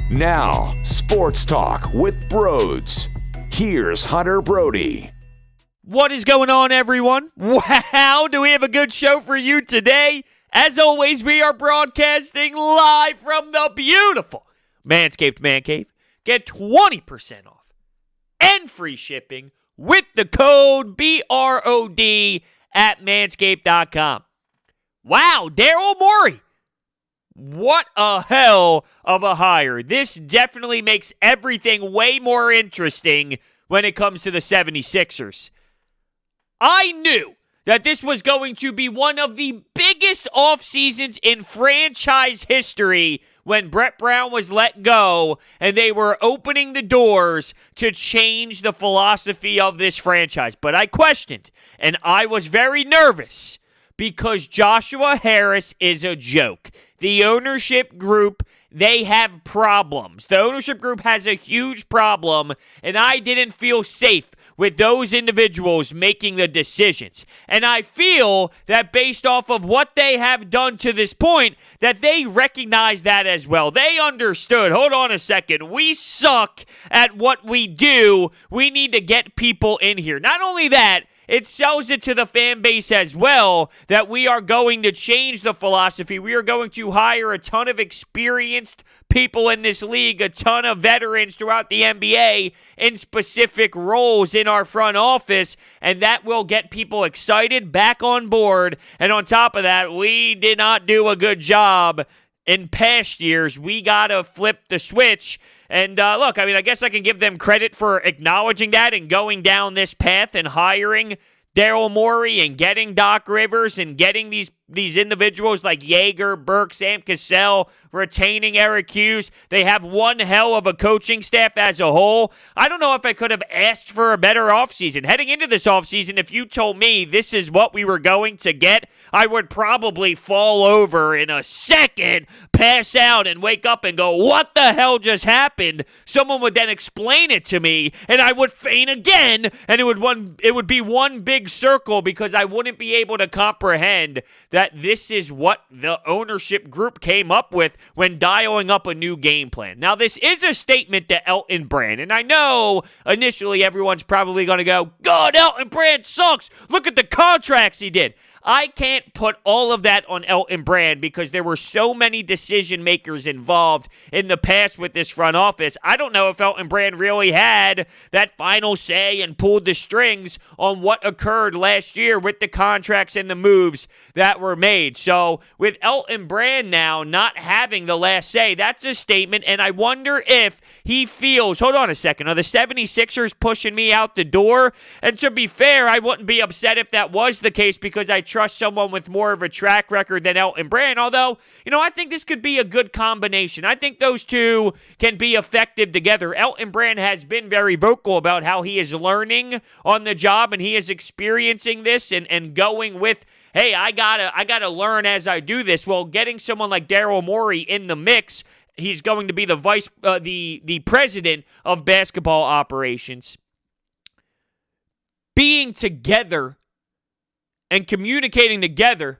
Now, Sports Talk with Brodes. Here's Hunter Brody. What is going on, everyone? Wow, do we have a good show for you today? As always, we are broadcasting live from the beautiful Manscaped Man Cave. Get 20% off and free shipping with the code BROD at manscaped.com. Wow, Daryl Morey. What a hell of a hire. This definitely makes everything way more interesting when it comes to the 76ers. I knew that this was going to be one of the biggest off seasons in franchise history when Brett Brown was let go and they were opening the doors to change the philosophy of this franchise. But I questioned, and I was very nervous because Joshua Harris is a joke. The ownership group, they have problems. The ownership group has a huge problem, and I didn't feel safe with those individuals making the decisions. And I feel that based off of what they have done to this point, that they recognize that as well. They understood, hold on a second, we suck at what we do. We need to get people in here. Not only that, it sells it to the fan base as well that we are going to change the philosophy. We are going to hire a ton of experienced people in this league, a ton of veterans throughout the NBA in specific roles in our front office, and that will get people excited, back on board. And on top of that, we did not do a good job in past years. We got to flip the switch. And look, I mean, I guess I can give them credit for acknowledging that and going down this path and hiring Daryl Morey and getting Doc Rivers and getting these individuals like Yeager, Burke, Sam Cassell, retaining Eric Hughes. They have one hell of a coaching staff as a whole. I don't know if I could have asked for a better offseason. Heading into this offseason, if you told me this is what we were going to get, I would probably fall over in a second, pass out, and wake up and go, what the hell just happened? Someone would then explain it to me, and I would faint again, and it would be one big circle because I wouldn't be able to comprehend that this is what the ownership group came up with when dialing up a new game plan. Now, this is a statement to Elton Brand, and I know initially everyone's probably going to go, God, Elton Brand sucks. Look at the contracts he did. I can't put all of that on Elton Brand because there were so many decision makers involved in the past with this front office. I don't know if Elton Brand really had that final say and pulled the strings on what occurred last year with the contracts and the moves that were made. So with Elton Brand now not having the last say, that's a statement, and I wonder if he feels, hold on a second, are the 76ers pushing me out the door? And to be fair, I wouldn't be upset if that was the case because I trust someone with more of a track record than Elton Brand, although, I think this could be a good combination. I think those two can be effective together. Elton Brand has been very vocal about how he is learning on the job and he is experiencing this and going with, hey, I gotta learn as I do this. Well, getting someone like Daryl Morey in the mix, he's going to be the president of basketball operations. Being together and communicating together,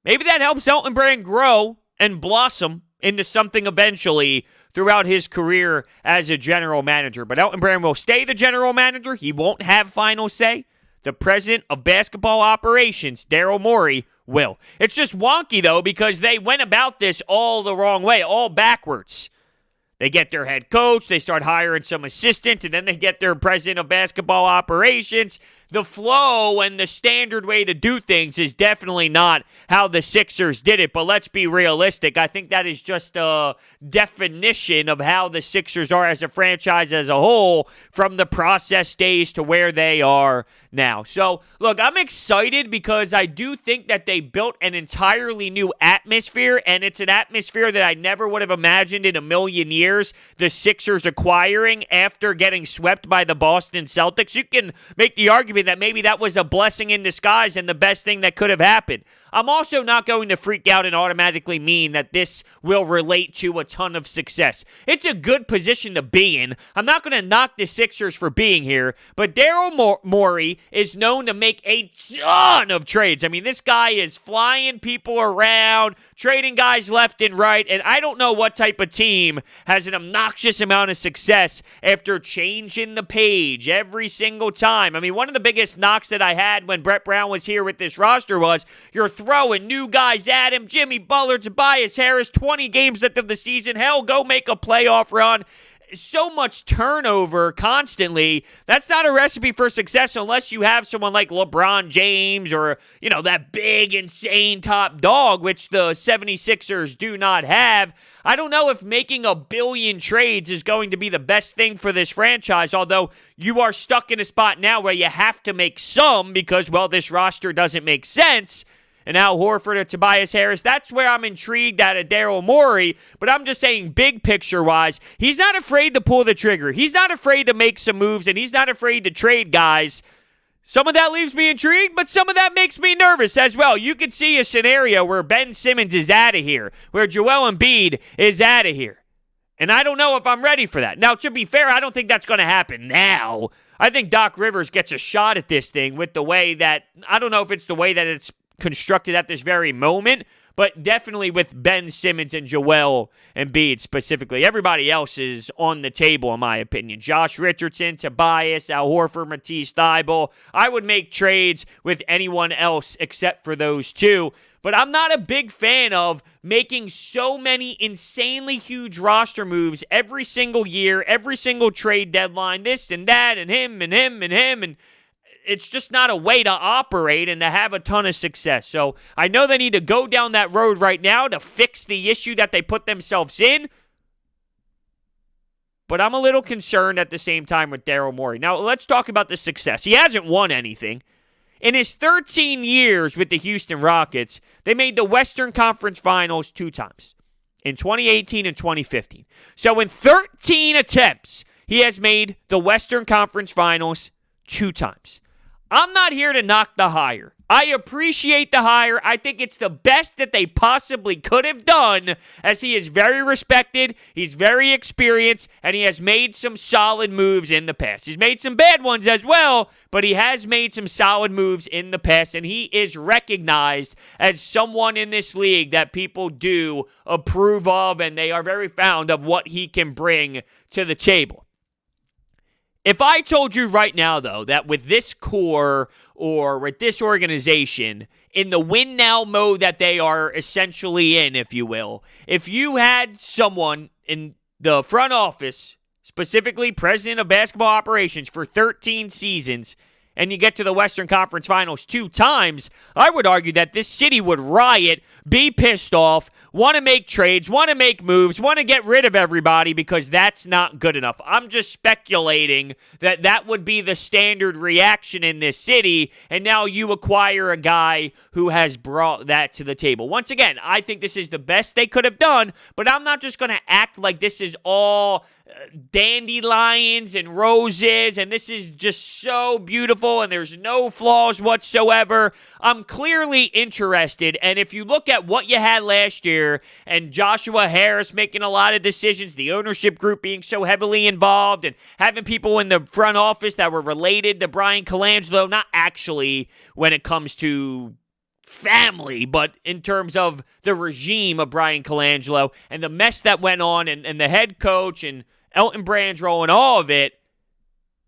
maybe that helps Elton Brand grow and blossom into something eventually throughout his career as a general manager. But Elton Brand will stay the general manager. He won't have final say. The president of basketball operations, Daryl Morey, will. It's just wonky, though, because they went about this all the wrong way, all backwards. They get their head coach, they start hiring some assistant, and then they get their president of basketball operations. The flow and the standard way to do things is definitely not how the Sixers did it, but let's be realistic. I think that is just a definition of how the Sixers are as a franchise as a whole from the process days to where they are now. So, look, I'm excited because I do think that they built an entirely new atmosphere, and it's an atmosphere that I never would have imagined in a million years the Sixers acquiring after getting swept by the Boston Celtics. You can make the argument that maybe that was a blessing in disguise and the best thing that could have happened. I'm also not going to freak out and automatically mean that this will relate to a ton of success. It's a good position to be in. I'm not going to knock the Sixers for being here, but Daryl Morey is known to make a ton of trades. I mean, this guy is flying people around, trading guys left and right, and I don't know what type of team has an obnoxious amount of success after changing the page every single time. I mean, one of the biggest knocks that I had when Brett Brown was here with this roster was you're throwing new guys at him, Jimmy Butler, Tobias Harris, 20 games left of the season. Hell, go make a playoff run. So much turnover constantly. That's not a recipe for success unless you have someone like LeBron James or, that big, insane top dog, which the 76ers do not have. I don't know if making a billion trades is going to be the best thing for this franchise, although you are stuck in a spot now where you have to make some because, this roster doesn't make sense. And Al Horford or Tobias Harris, that's where I'm intrigued at a Daryl Morey. But I'm just saying big picture-wise, he's not afraid to pull the trigger. He's not afraid to make some moves, and he's not afraid to trade guys. Some of that leaves me intrigued, but some of that makes me nervous as well. You could see a scenario where Ben Simmons is out of here, where Joel Embiid is out of here. And I don't know if I'm ready for that. Now, to be fair, I don't think that's going to happen now. I think Doc Rivers gets a shot at this thing with the way that, I don't know if it's the way that it's constructed at this very moment, but definitely with Ben Simmons and Joel Embiid specifically. Everybody else is on the table, in my opinion. Josh Richardson, Tobias, Al Horford, Matisse Thybulle. I would make trades with anyone else except for those two, but I'm not a big fan of making so many insanely huge roster moves every single year, every single trade deadline, this and that, and him, and him, and him, and it's just not a way to operate and to have a ton of success. So I know they need to go down that road right now to fix the issue that they put themselves in. But I'm a little concerned at the same time with Daryl Morey. Now, let's talk about the success. He hasn't won anything. In his 13 years with the Houston Rockets, they made the Western Conference Finals 2 times, in 2018 and 2015. So in 13 attempts, he has made the Western Conference Finals 2 times. I'm not here to knock the hire. I appreciate the hire. I think it's the best that they possibly could have done, as he is very respected, he's very experienced, and he has made some solid moves in the past. He's made some bad ones as well, but he has made some solid moves in the past, and he is recognized as someone in this league that people do approve of, and they are very fond of what he can bring to the table. If I told you right now, though, that with this core or with this organization, in the win now mode that they are essentially in, if you will, if you had someone in the front office, specifically president of basketball operations for 13 seasons, and you get to the Western Conference Finals 2 times, I would argue that this city would riot, be pissed off, want to make trades, want to make moves, want to get rid of everybody because that's not good enough. I'm just speculating that that would be the standard reaction in this city, and now you acquire a guy who has brought that to the table. Once again, I think this is the best they could have done, but I'm not just going to act like this is all dandelions and roses and this is just so beautiful and there's no flaws whatsoever. I'm clearly interested, and if you look at what you had last year and Joshua Harris making a lot of decisions, the ownership group being so heavily involved and having people in the front office that were related to Brian Colangelo, not actually when it comes to family, but in terms of the regime of Brian Colangelo and the mess that went on and the head coach and Elton Brand's role and all of it,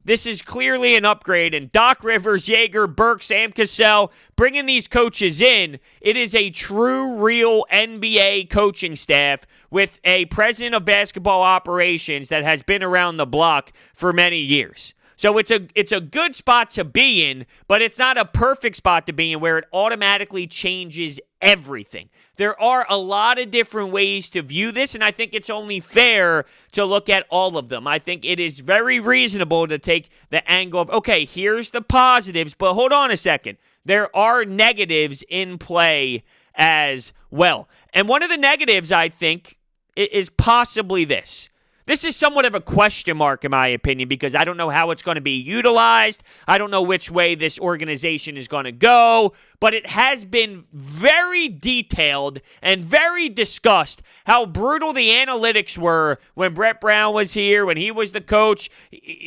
this is clearly an upgrade. And Doc Rivers, Yeager, Burke, Sam Cassell, bringing these coaches in, it is a true, real NBA coaching staff with a president of basketball operations that has been around the block for many years. So it's a good spot to be in, but it's not a perfect spot to be in where it automatically changes everything. There are a lot of different ways to view this, and I think it's only fair to look at all of them. I think it is very reasonable to take the angle of, okay, here's the positives, but hold on a second. There are negatives in play as well. And one of the negatives, I think, is possibly this. This is somewhat of a question mark, in my opinion, because I don't know how it's going to be utilized. I don't know which way this organization is going to go, but it has been very detailed and very discussed how brutal the analytics were when Brett Brown was here, when he was the coach.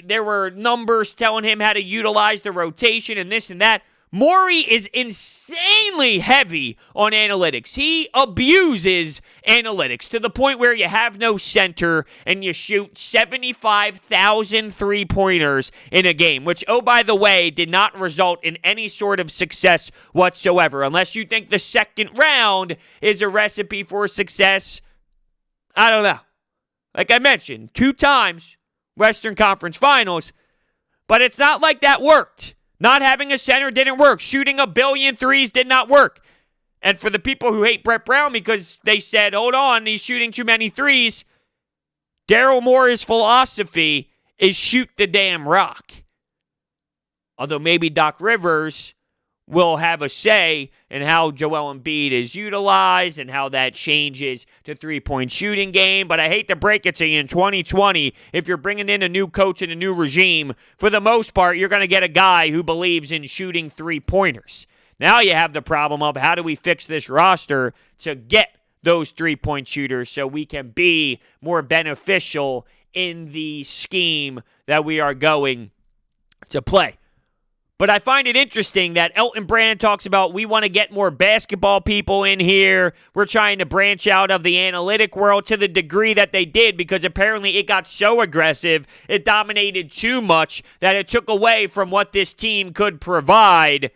There were numbers telling him how to utilize the rotation and this and that. Morey is insanely heavy on analytics. He abuses analytics to the point where you have no center and you shoot 75,000 three-pointers in a game, which, oh, by the way, did not result in any sort of success whatsoever. Unless you think the second round is a recipe for success, I don't know. Like I mentioned, 2 times Western Conference Finals, but it's not like that worked. Not having a center didn't work. Shooting a billion threes did not work. And for the people who hate Brett Brown because they said, hold on, he's shooting too many threes, Daryl Morey's philosophy is shoot the damn rock. Although maybe Doc Rivers will have a say in how Joel Embiid is utilized and how that changes the three-point shooting game. But I hate to break it to you, in 2020, if you're bringing in a new coach and a new regime, for the most part, you're going to get a guy who believes in shooting three-pointers. Now you have the problem of how do we fix this roster to get those three-point shooters so we can be more beneficial in the scheme that we are going to play. But I find it interesting that Elton Brand talks about we want to get more basketball people in here. We're trying to branch out of the analytic world to the degree that they did because apparently it got so aggressive, it dominated too much that it took away from what this team could provide.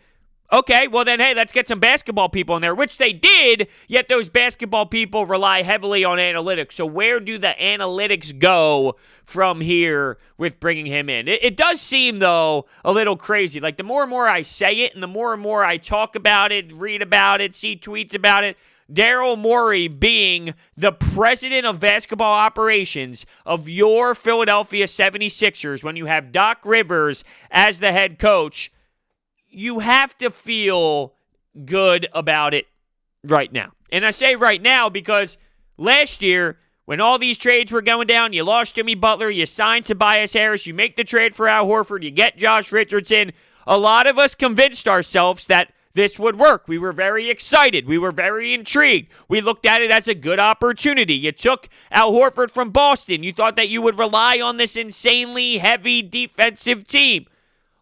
Okay, well then, hey, let's get some basketball people in there, which they did, yet those basketball people rely heavily on analytics. So where do the analytics go from here with bringing him in? It does seem, though, a little crazy. Like, the more and more I say it and the more and more I talk about it, read about it, see tweets about it, Daryl Morey being the president of basketball operations of your Philadelphia 76ers when you have Doc Rivers as the head coach, you have to feel good about it right now. And I say right now because last year, when all these trades were going down, you lost Jimmy Butler, you signed Tobias Harris, you make the trade for Al Horford, you get Josh Richardson. A lot of us convinced ourselves that this would work. We were very excited. We were very intrigued. We looked at it as a good opportunity. You took Al Horford from Boston. You thought that you would rely on this insanely heavy defensive team.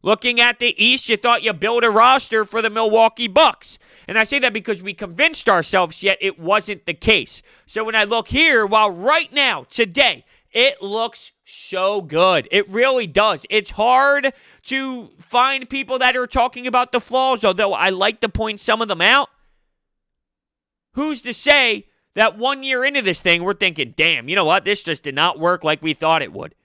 Looking at the East, you thought you built a roster for the Milwaukee Bucks. And I say that because we convinced ourselves, yet it wasn't the case. So when I look here, while right now, today, it looks so good. It really does. It's hard to find people that are talking about the flaws, although I like to point some of them out. Who's to say that 1 year into this thing, we're thinking, damn, you know what? This just did not work like we thought it would.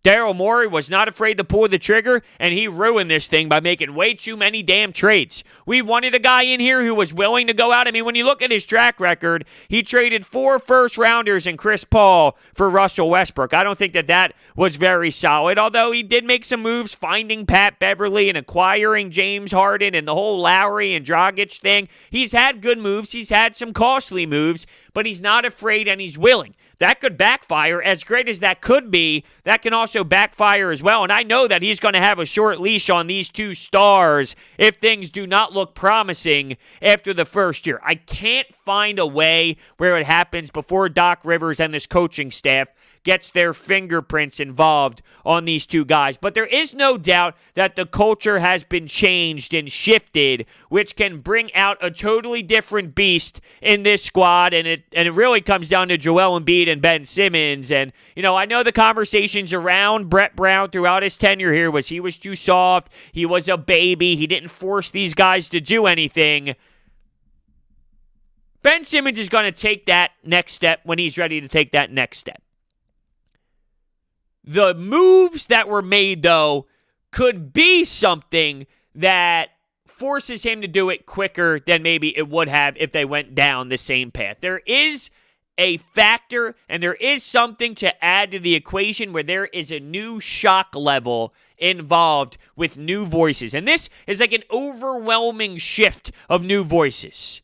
Daryl Morey was not afraid to pull the trigger, and he ruined this thing by making way too many damn trades. We wanted a guy in here who was willing to go out. I mean, when you look at his track record, he traded 4 first-rounders and Chris Paul for Russell Westbrook. I don't think that was very solid, although he did make some moves, finding Pat Beverly and acquiring James Harden and the whole Lowry and Dragic thing. He's had good moves. He's had some costly moves, but he's not afraid and he's willing. That could backfire. As great as that could be, that can also backfire as well. And I know that he's going to have a short leash on these 2 stars if things do not look promising after the first year. I can't find a way where it happens before Doc Rivers and this coaching staff gets their fingerprints involved on these 2 guys. But there is no doubt that the culture has been changed and shifted, which can bring out a totally different beast in this squad. And it really comes down to Joel Embiid and Ben Simmons. And, you know, I know the conversations around Brett Brown throughout his tenure here was he was too soft, he was a baby, he didn't force these guys to do anything. Ben Simmons is going to take that next step when he's ready to take that next step. The moves that were made, though, could be something that forces him to do it quicker than maybe it would have if they went down the same path. There is a factor and there is something to add to the equation where there is a new shock level involved with new voices. And this is like an overwhelming shift of new voices.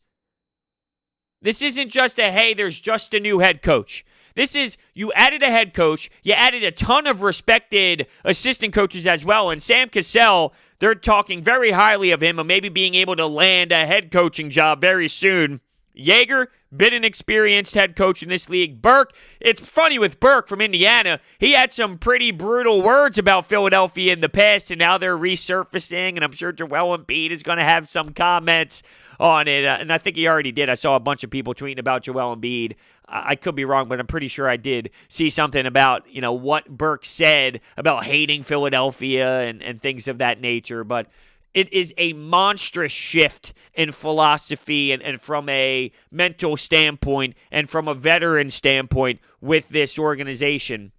This isn't just a, hey, there's just a new head coach. This is, you added a head coach, you added a ton of respected assistant coaches as well, and Sam Cassell, they're talking very highly of him and maybe being able to land a head coaching job very soon. Yeager, been an experienced head coach in this league. Burke, it's funny with Burke from Indiana. He had some pretty brutal words about Philadelphia in the past, and now they're resurfacing, and I'm sure Joel Embiid is going to have some comments on it, and I think he already did. I saw a bunch of people tweeting about Joel Embiid. I could be wrong, but I'm pretty sure I did see something about, what Burke said about hating Philadelphia and things of that nature, but it is a monstrous shift in philosophy and from a mental standpoint and from a veteran standpoint with this organization.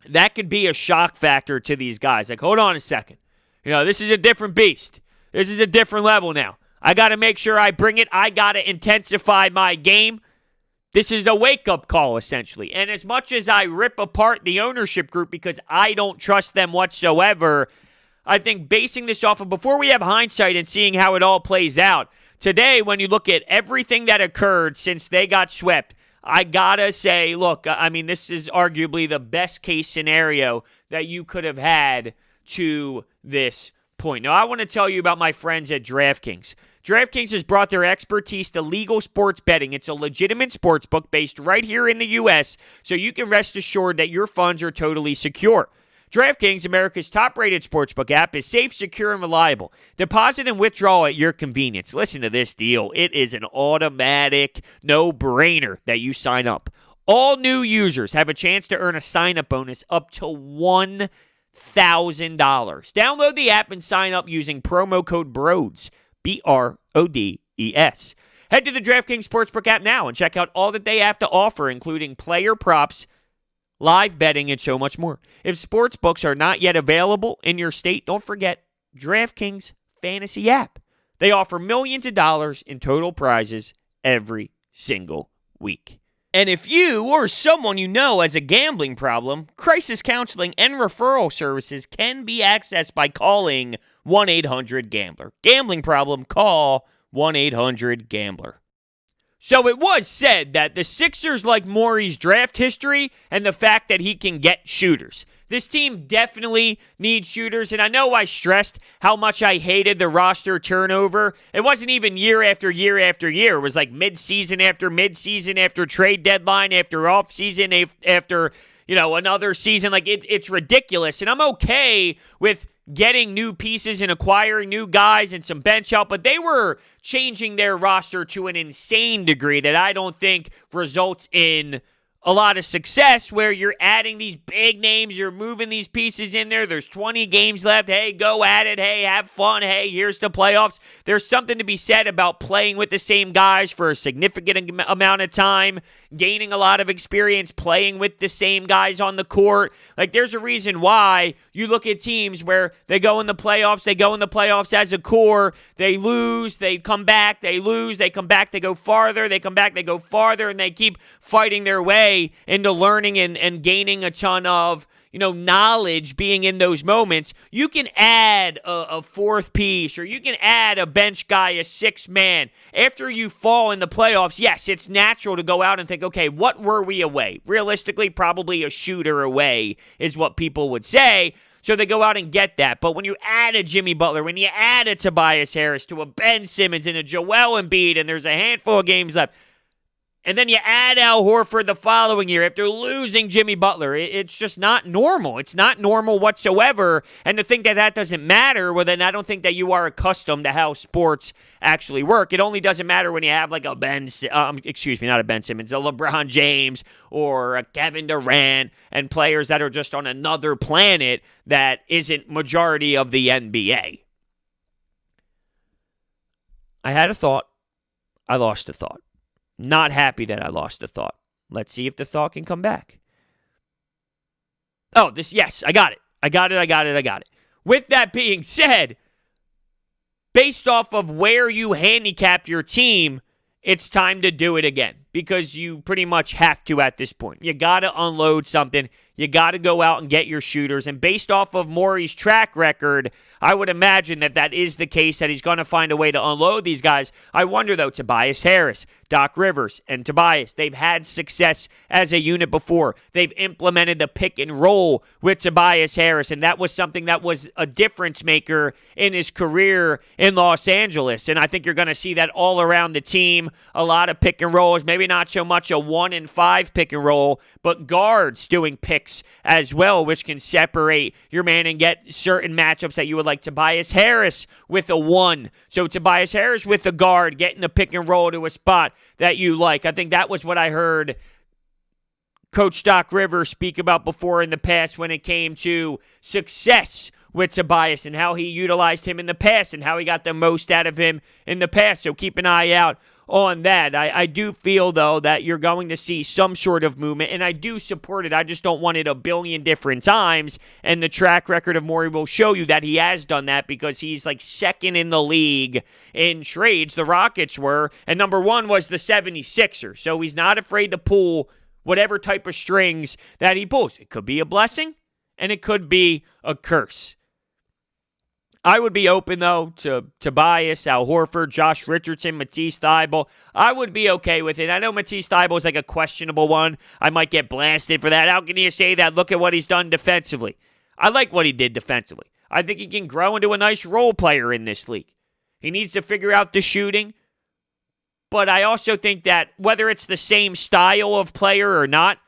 That could be a shock factor to these guys. Like, hold on a second. This is a different beast. This is a different level now. I got to make sure I bring it. I got to intensify my game. This is a wake-up call, essentially. And as much as I rip apart the ownership group because I don't trust them whatsoever, I think basing this off of before we have hindsight and seeing how it all plays out, today when you look at everything that occurred since they got swept, I gotta say, look, this is arguably the best case scenario that you could have had to this point. Now, I want to tell you about my friends at DraftKings. DraftKings has brought their expertise to legal sports betting. It's a legitimate sports book based right here in the U.S., so you can rest assured that your funds are totally secure. DraftKings, America's top-rated sportsbook app, is safe, secure, and reliable. Deposit and withdraw at your convenience. Listen to this deal. It is an automatic no-brainer that you sign up. All new users have a chance to earn a sign-up bonus up to $1,000. Download the app and sign up using promo code BRODES, BRODES. Head to the DraftKings Sportsbook app now and check out all that they have to offer, including player props, live betting, and so much more. If sports books are not yet available in your state, don't forget DraftKings Fantasy app. They offer millions of dollars in total prizes every single week. And if you or someone you know has a gambling problem, crisis counseling and referral services can be accessed by calling 1-800-GAMBLER. Gambling problem, call 1-800-GAMBLER. So it was said that the Sixers like Morey's draft history and the fact that he can get shooters. This team definitely needs shooters, and I know I stressed how much I hated the roster turnover. It wasn't even year after year after year. It was like mid-season after trade deadline, after off-season, after, another season. Like, it's ridiculous, and I'm okay with getting new pieces and acquiring new guys and some bench help, but they were changing their roster to an insane degree that I don't think results in a lot of success, where you're adding these big names, you're moving these pieces in there. There's 20 games left. Hey, go at it. Hey, have fun. Hey, here's the playoffs. There's something to be said about playing with the same guys for a significant amount of time, gaining a lot of experience playing with the same guys on the court. Like, there's a reason why you look at teams where they go in the playoffs as a core, they lose, they come back, they lose, they come back, they go farther, they come back, they go farther, and they keep fighting their way into learning and gaining a ton of, knowledge being in those moments. You can add a fourth piece, or you can add a bench guy, a sixth man. After you fall in the playoffs, yes, it's natural to go out and think, okay, what were we away? Realistically, probably a shooter away is what people would say. So they go out and get that. But when you add a Jimmy Butler, when you add a Tobias Harris to a Ben Simmons and a Joel Embiid, and there's a handful of games left, and then you add Al Horford the following year after losing Jimmy Butler, it's just not normal. It's not normal whatsoever. And to think that that doesn't matter, well, then I don't think that you are accustomed to how sports actually work. It only doesn't matter when you have like not a Ben Simmons, a LeBron James or a Kevin Durant, and players that are just on another planet that isn't majority of the NBA. I had a thought. I lost a thought. Not happy that I lost the thought. Let's see if the thought can come back. Yes, I got it. With that being said, based off of where you handicapped your team, it's time to do it again. because you pretty much have to at this point. You got to unload something. You got to go out and get your shooters. And based off of Morey's track record, I would imagine that is the case, that he's going to find a way to unload these guys. I wonder, though, Tobias Harris, Doc Rivers, and Tobias, they've had success as a unit before. They've implemented the pick and roll with Tobias Harris, and that was something that was a difference maker in his career in Los Angeles. And I think you're going to see that all around the team. A lot of pick and rolls, maybe not so much a 1 and 5 pick and roll, but guards doing picks as well, which can separate your man and get certain matchups that you would like. Tobias Harris with a 1. So Tobias Harris with the guard, getting the pick and roll to a spot that you like. I think that was what I heard Coach Doc Rivers speak about before in the past when it came to success with Tobias and how he utilized him in the past and how he got the most out of him in the past. So keep an eye out on that. I do feel, though, that you're going to see some sort of movement, and I do support it. I just don't want it a billion different times, and the track record of Morey will show you that he has done that because he's like second in the league in trades. The Rockets were, and number 1 was the 76ers. So he's not afraid to pull whatever type of strings that he pulls. It could be a blessing, and it could be a curse. I would be open, though, to Tobias, Al Horford, Josh Richardson, Matisse Thybulle. I would be okay with it. I know Matisse Thybulle is like a questionable one. I might get blasted for that. How can you say that? Look at what he's done defensively. I like what he did defensively. I think he can grow into a nice role player in this league. He needs to figure out the shooting. But I also think that whether it's the same style of player or not,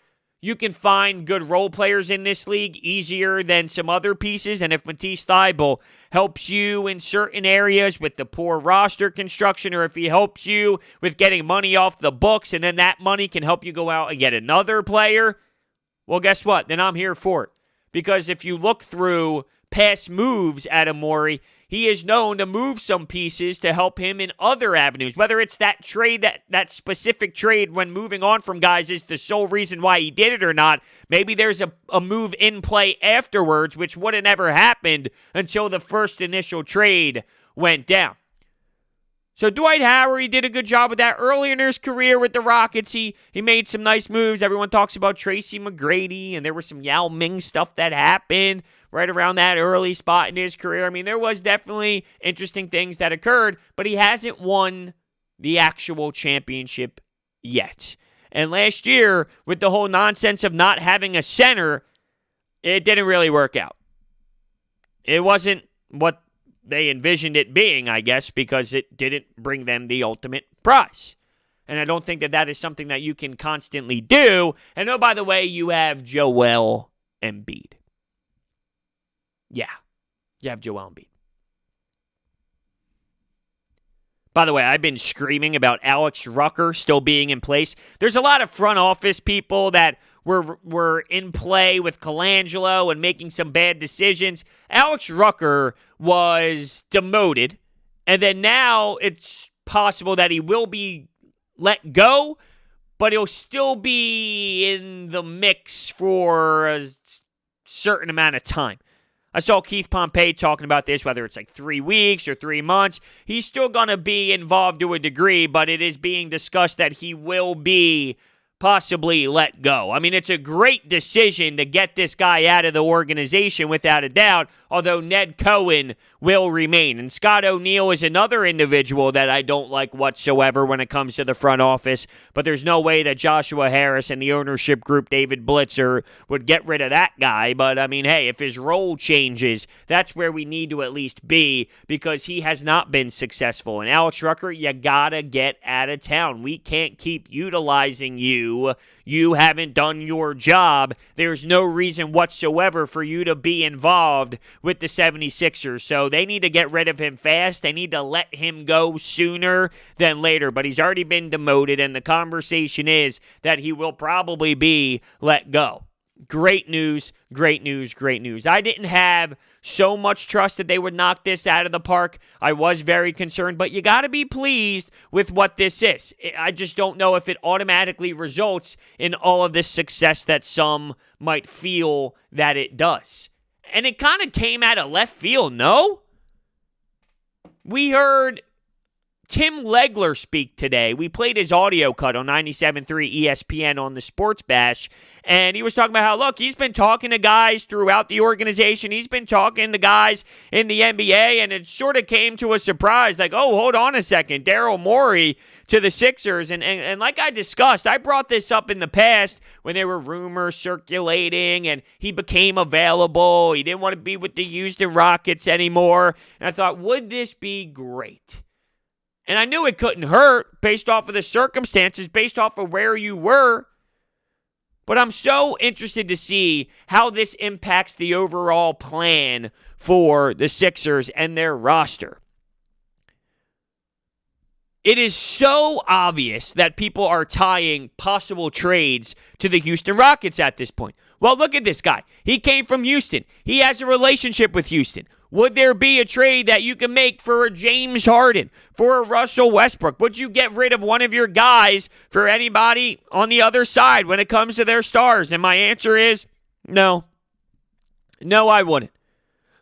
you can find good role players in this league easier than some other pieces. And if Matisse Thybulle helps you in certain areas with the poor roster construction, or if he helps you with getting money off the books, and then that money can help you go out and get another player, well, guess what? Then I'm here for it. Because if you look through past moves at Morey, he is known to move some pieces to help him in other avenues. Whether it's that trade, that specific trade when moving on from guys is the sole reason why he did it or not. Maybe there's a move in play afterwards, which would have never happened until the first initial trade went down. So Dwight Howard, he did a good job with that early in his career with the Rockets. He made some nice moves. Everyone talks about Tracy McGrady, and there was some Yao Ming stuff that happened right around that early spot in his career. I mean, there was definitely interesting things that occurred, but he hasn't won the actual championship yet. And last year, with the whole nonsense of not having a center, it didn't really work out. It wasn't what they envisioned it being, I guess, because it didn't bring them the ultimate prize. And I don't think that is something that you can constantly do. And oh, by the way, you have Joel Embiid. Yeah, you have Joel Embiid. By the way, I've been screaming about Alex Rucker still being in place. There's a lot of front office people that were in play with Colangelo and making some bad decisions. Alex Rucker was demoted, and then now it's possible that he will be let go, but he'll still be in the mix for a certain amount of time. I saw Keith Pompey talking about this, whether it's like 3 weeks or 3 months. He's still going to be involved to a degree, but it is being discussed that he will be possibly let go. I mean, it's a great decision to get this guy out of the organization without a doubt, although Ned Cohen will remain. And Scott O'Neil is another individual that I don't like whatsoever when it comes to the front office, but there's no way that Joshua Harris and the ownership group, David Blitzer, would get rid of that guy. But, I mean, hey, if his role changes, that's where we need to at least be, because he has not been successful. And Alex Rucker, you gotta get out of town. We can't keep utilizing you. You haven't done your job. There's no reason whatsoever for you to be involved with the 76ers. So they need to get rid of him fast. They need to let him go sooner than later. But he's already been demoted, and the conversation is that he will probably be let go. Great news, great news, great news. I didn't have so much trust that they would knock this out of the park. I was very concerned, but you got to be pleased with what this is. I just don't know if it automatically results in all of this success that some might feel that it does. And it kind of came out of left field, no? We heard Tim Legler speak today. We played his audio cut on 97.3 ESPN on the Sports Bash, and he was talking about how, look, he's been talking to guys throughout the organization. He's been talking to guys in the NBA, and it sort of came to a surprise, like, oh, hold on a second, Daryl Morey to the Sixers. And like I discussed, I brought this up in the past when there were rumors circulating, and he became available. He didn't want to be with the Houston Rockets anymore. And I thought, would this be great? And I knew it couldn't hurt based off of the circumstances, based off of where you were. But I'm so interested to see how this impacts the overall plan for the Sixers and their roster. It is so obvious that people are tying possible trades to the Houston Rockets at this point. Well, look at this guy. He came from Houston. He has a relationship with Houston. Would there be a trade that you can make for a James Harden, for a Russell Westbrook? Would you get rid of one of your guys for anybody on the other side when it comes to their stars? And my answer is no. No, I wouldn't.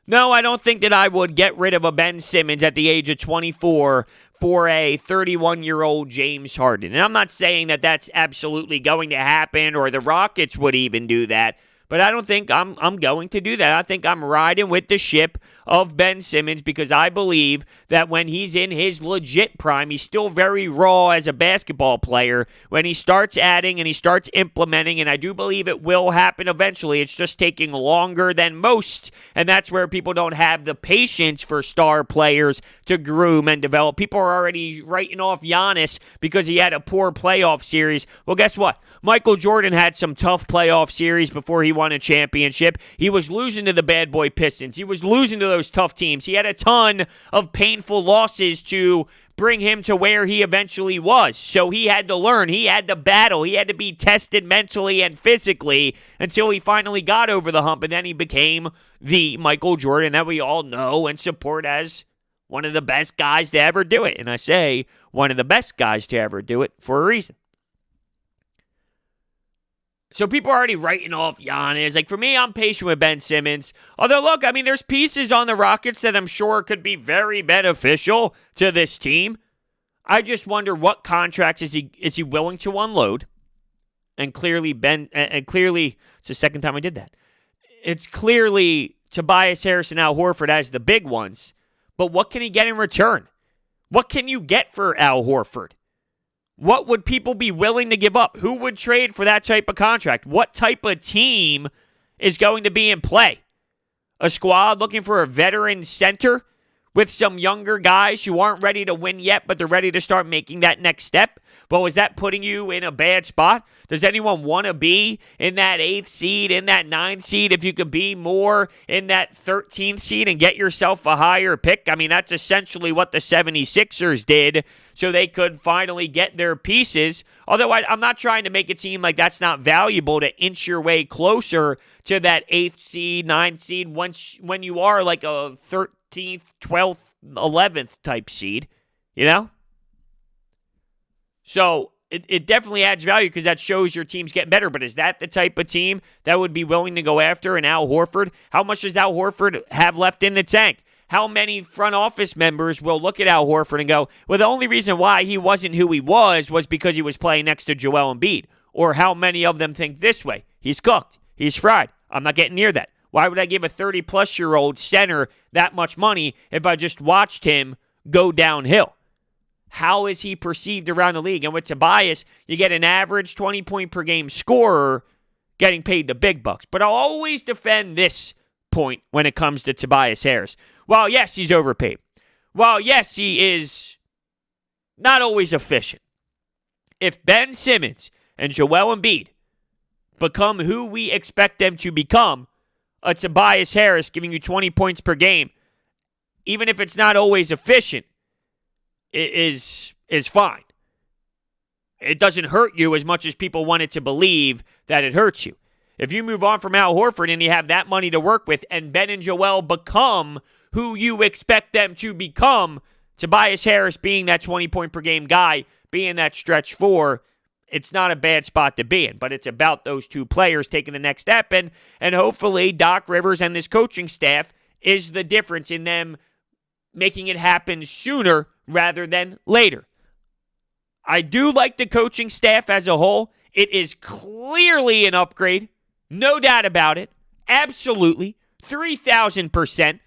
No, I don't think that I would get rid of a Ben Simmons at the age of 24 for a 31-year-old James Harden. And I'm not saying that that's absolutely going to happen or the Rockets would even do that. But I don't think I'm going to do that. I think I'm riding with the ship of Ben Simmons because I believe that when he's in his legit prime, he's still very raw as a basketball player. When he starts adding and he starts implementing, and I do believe it will happen eventually, it's just taking longer than most, and that's where people don't have the patience for star players to groom and develop. People are already writing off Giannis because he had a poor playoff series. Well, guess what? Michael Jordan had some tough playoff series before he won a championship. He was losing to the bad boy Pistons. He was losing to those tough teams. He had a ton of painful losses to bring him to where he eventually was. So he had to learn. He had to battle. He had to be tested mentally and physically until he finally got over the hump, and then he became the Michael Jordan that we all know and support as one of the best guys to ever do it. And I say one of the best guys to ever do it for a reason. So people are already writing off Giannis. Like, for me, I'm patient with Ben Simmons. Although, look, I mean, there's pieces on the Rockets that I'm sure could be very beneficial to this team. I just wonder what contracts is he willing to unload. And clearly, it's the second time I did that. It's clearly Tobias Harris and Al Horford as the big ones. But what can he get in return? What can you get for Al Horford? What would people be willing to give up? Who would trade for that type of contract? What type of team is going to be in play? A squad looking for a veteran center with some younger guys who aren't ready to win yet, but they're ready to start making that next step? Well, is that putting you in a bad spot? Does anyone want to be in that 8th seed, in that 9th seed, if you could be more in that 13th seed and get yourself a higher pick? I mean, that's essentially what the 76ers did, so they could finally get their pieces. Although I'm not trying to make it seem like that's not valuable to inch your way closer to that 8th seed, 9th seed, when you are like a 13th, 12th, 11th type seed, you know? So it definitely adds value because that shows your team's getting better. But is that the type of team that would be willing to go after an Al Horford? How much does Al Horford have left in the tank? How many front office members will look at Al Horford and go, well, the only reason why he wasn't who he was because he was playing next to Joel Embiid? Or how many of them think this way? He's cooked. He's fried. I'm not getting near that. Why would I give a 30-plus-year-old center that much money if I just watched him go downhill? How is he perceived around the league? And with Tobias, you get an average 20-point-per-game scorer getting paid the big bucks. But I'll always defend this point when it comes to Tobias Harris. While, yes, he's overpaid. While, yes, he is not always efficient. If Ben Simmons and Joel Embiid become who we expect them to become, a Tobias Harris giving you 20 points per game, even if it's not always efficient, is fine. It doesn't hurt you as much as people want it to believe that it hurts you. If you move on from Al Horford and you have that money to work with and Ben and Joel become who you expect them to become, Tobias Harris being that 20-point-per-game guy, being that stretch 4, it's not a bad spot to be in. But it's about those two players taking the next step. And hopefully Doc Rivers and this coaching staff is the difference in them making it happen sooner rather than later. I do like the coaching staff as a whole. It is clearly an upgrade. No doubt about it. Absolutely. 3,000%.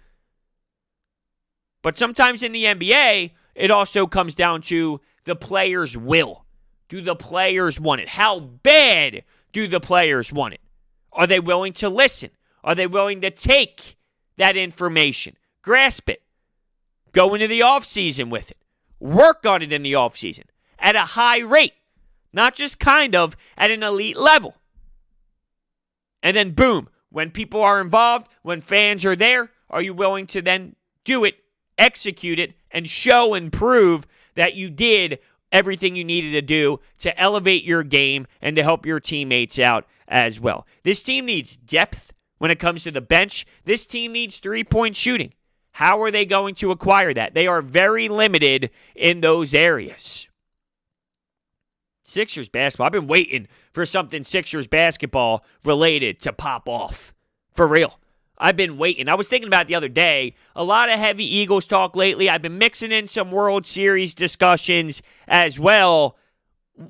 But sometimes in the NBA, it also comes down to the players' will. Do the players want it? How bad do the players want it? Are they willing to listen? Are they willing to take that information? Grasp it. Go into the offseason with it. Work on it in the offseason at a high rate. Not just kind of at an elite level. And then boom, when people are involved, when fans are there, are you willing to then do it, execute it, and show and prove that you did everything you needed to do to elevate your game and to help your teammates out as well? This team needs depth when it comes to the bench. This team needs three-point shooting. How are they going to acquire that? They are very limited in those areas. Sixers basketball. I've been waiting for something Sixers basketball related to pop off. For real. I've been waiting. I was thinking about it the other day. A lot of heavy Eagles talk lately. I've been mixing in some World Series discussions as well.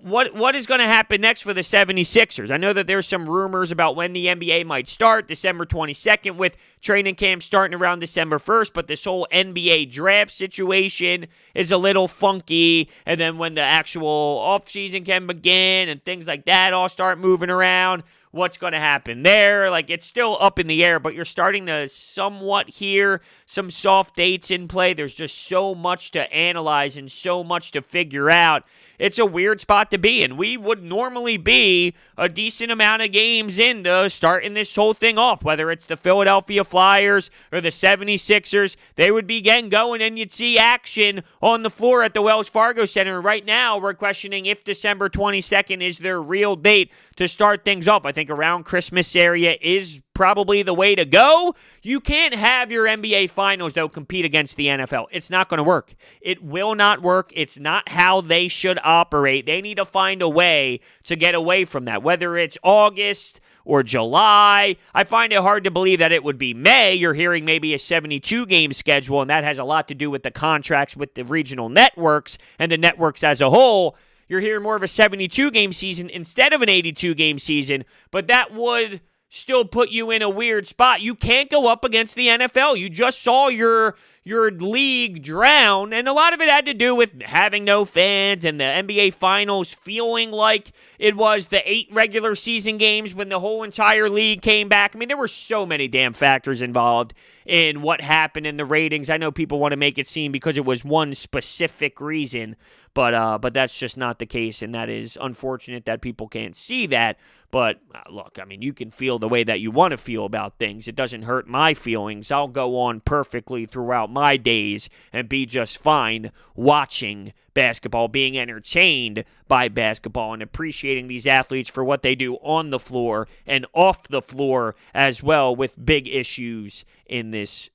What is going to happen next for the 76ers? I know that there's some rumors about when the NBA might start, December 22nd, with training camp starting around December 1st, but this whole NBA draft situation is a little funky, and then when the actual offseason can begin and things like that all start moving around, what's going to happen there? Like, it's still up in the air, but you're starting to somewhat hear some soft dates in play. There's just so much to analyze and so much to figure out. It's a weird spot to be in. We would normally be a decent amount of games into starting this whole thing off, whether it's the Philadelphia Flyers or the 76ers. They would be getting going, and you'd see action on the floor at the Wells Fargo Center. Right now, we're questioning if December 22nd is their real date to start things off. I think around Christmas area is probably the way to go. You can't have your NBA Finals, though, compete against the NFL. It's not going to work. It will not work. It's not how they should operate. They need to find a way to get away from that, whether it's August or July. I find it hard to believe that it would be May. You're hearing maybe a 72-game schedule, and that has a lot to do with the contracts with the regional networks and the networks as a whole. You're hearing more of a 72-game season instead of an 82-game season, but that would still put you in a weird spot. You can't go up against the NFL. You just saw your league drown, and a lot of it had to do with having no fans and the NBA Finals feeling like it was the 8 regular season games when the whole entire league came back. I mean, there were so many damn factors involved in what happened in the ratings. I know people want to make it seem because it was one specific reason, but that's just not the case, and that is unfortunate that people can't see that. But look, I mean, you can feel the way that you want to feel about things. It doesn't hurt my feelings. I'll go on perfectly throughout my days and be just fine watching basketball, being entertained by basketball, and appreciating these athletes for what they do on the floor and off the floor as well, with big issues in this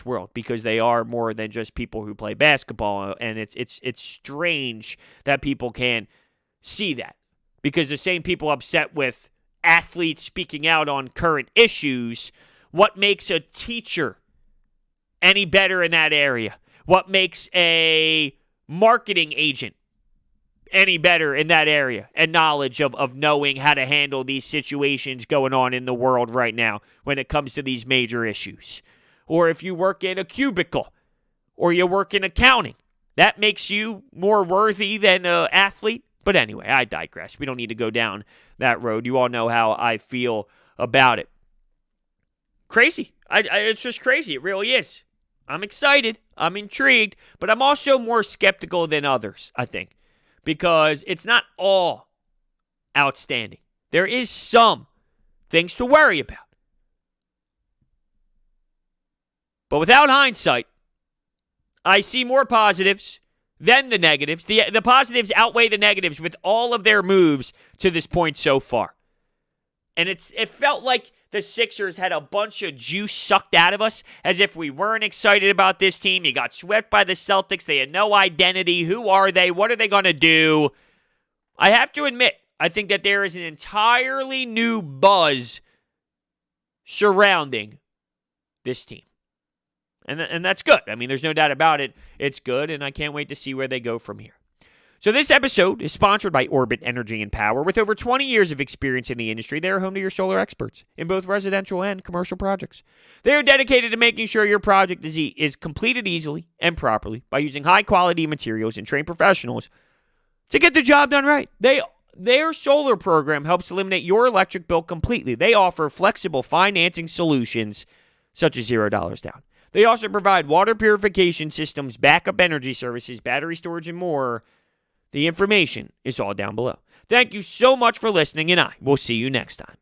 world, because they are more than just people who play basketball. And it's strange that people can't see that, because the same people upset with athletes speaking out on current issues. What makes a teacher any better in that area? What makes a marketing agent any better in that area and knowledge of knowing how to handle these situations going on in the world right now when it comes to these major issues? Or if you work in a cubicle or you work in accounting, that makes you more worthy than an athlete. But anyway, I digress. We don't need to go down that road. You all know how I feel about it. Crazy. It's just crazy. It really is. I'm excited. I'm intrigued. But I'm also more skeptical than others, I think, because it's not all outstanding. There is some things to worry about. But without hindsight, I see more positives than the negatives. The positives outweigh the negatives with all of their moves to this point so far. And it felt like the Sixers had a bunch of juice sucked out of us, as if we weren't excited about this team. You got swept by the Celtics. They had no identity. Who are they? What are they going to do? I have to admit, I think that there is an entirely new buzz surrounding this team. And that's good. I mean, there's no doubt about it. It's good, and I can't wait to see where they go from here. So this episode is sponsored by Orbit Energy and Power. With over 20 years of experience in the industry, they are home to your solar experts in both residential and commercial projects. They are dedicated to making sure your project is completed easily and properly by using high-quality materials and trained professionals to get the job done right. Their solar program helps eliminate your electric bill completely. They offer flexible financing solutions such as $0 down. They also provide water purification systems, backup energy services, battery storage, and more. The information is all down below. Thank you so much for listening, and I will see you next time.